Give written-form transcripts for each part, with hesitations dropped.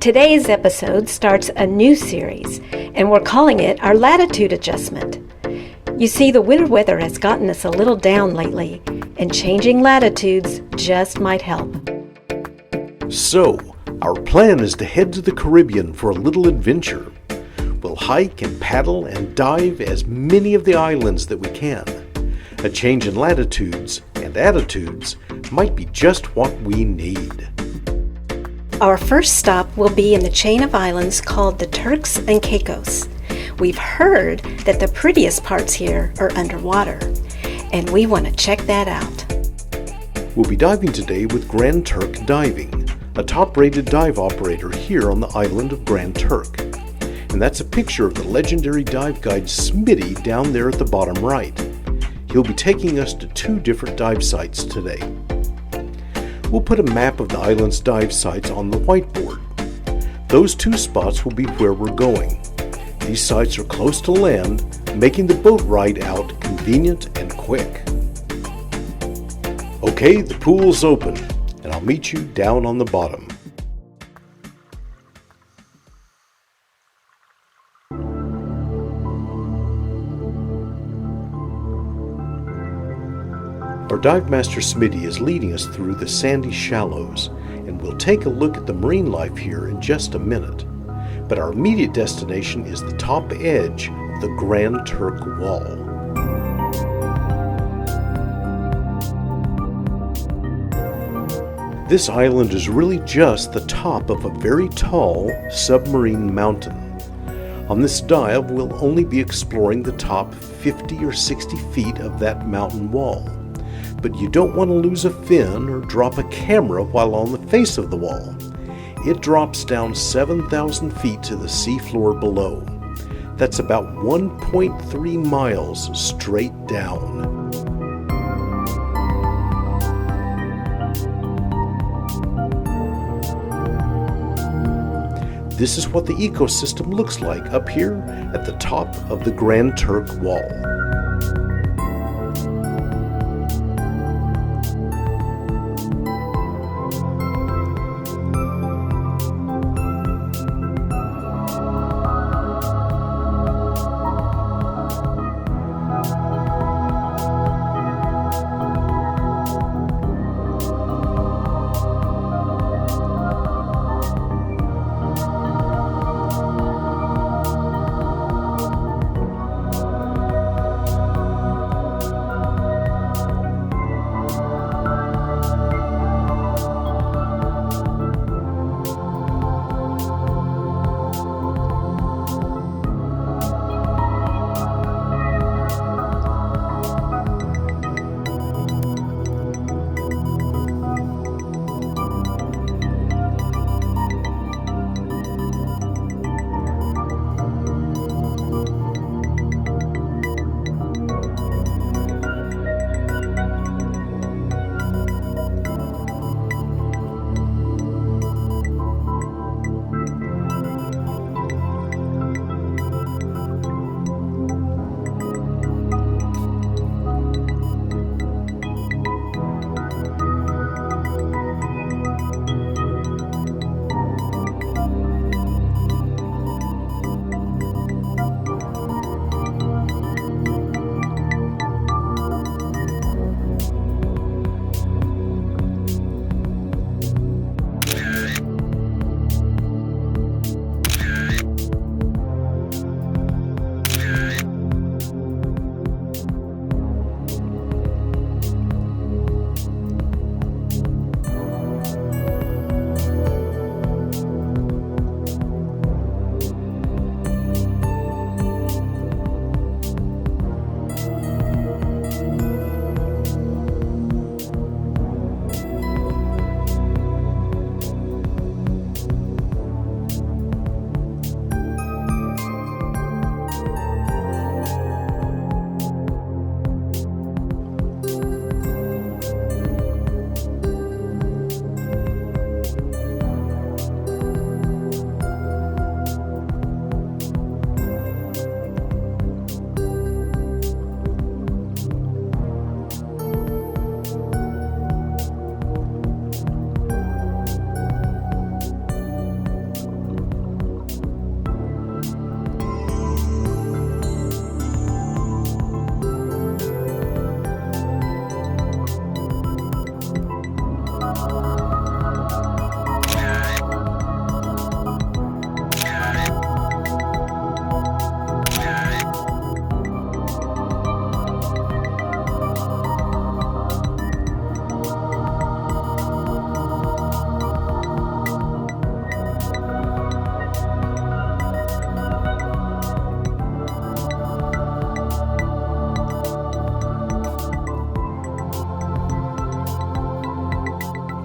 Today's episode starts a new series, and we're calling it our Latitude Adjustment. You see, the winter weather has gotten us a little down lately, and changing latitudes just might help. So, our plan is to head to the Caribbean for a little adventure. We'll hike and paddle and dive as many of the islands that we can. A change in latitudes and attitudes might be just what we need. Our first stop will be in the chain of islands called the Turks and Caicos. We've heard that the prettiest parts here are underwater, and we want to check that out. We'll be diving today with Grand Turk Diving, a top-rated dive operator here on the island of Grand Turk. And that's a picture of the legendary dive guide Smitty down there at the bottom right. He'll be taking us to 2 different dive sites today. We'll put a map of the island's dive sites on the whiteboard. Those 2 spots will be where we're going. These sites are close to land, making the boat ride out convenient and quick. Okay, the pool's open, and I'll meet you down on the bottom. Our dive master Smitty is leading us through the sandy shallows, and we'll take a look at the marine life here in just a minute. But our immediate destination is the top edge of the Grand Turk Wall. This island is really just the top of a very tall submarine mountain. On this dive, we'll only be exploring the top 50 or 60 feet of that mountain wall. But you don't want to lose a fin or drop a camera while on the face of the wall. It drops down 7,000 feet to the seafloor below. That's about 1.3 miles straight down. This is what the ecosystem looks like up here at the top of the Grand Turk Wall.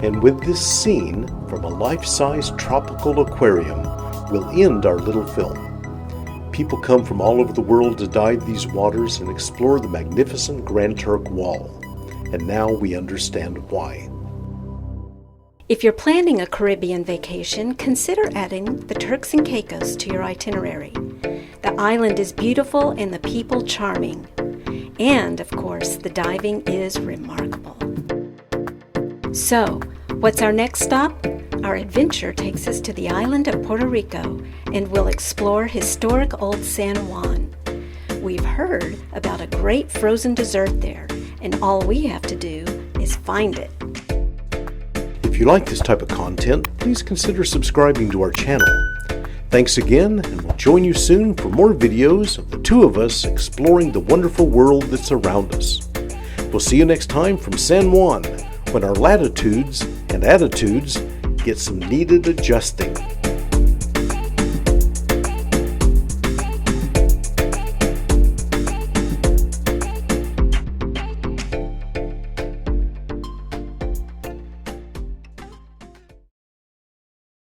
And with this scene from a life-size tropical aquarium, we'll end our little film. People come from all over the world to dive these waters and explore the magnificent Grand Turk Wall. And now we understand why. If you're planning a Caribbean vacation, consider adding the Turks and Caicos to your itinerary. The island is beautiful and the people charming. And, of course, the diving is remarkable. So, what's our next stop? Our adventure takes us to the island of Puerto Rico, and we'll explore historic old San Juan. We've heard about a great frozen dessert there, and all we have to do is find it. If you like this type of content, please consider subscribing to our channel. Thanks again, and we'll join you soon for more videos of the two of us exploring the wonderful world that's around us. We'll see you next time from San Juan, when our latitudes and attitudes get some needed adjusting.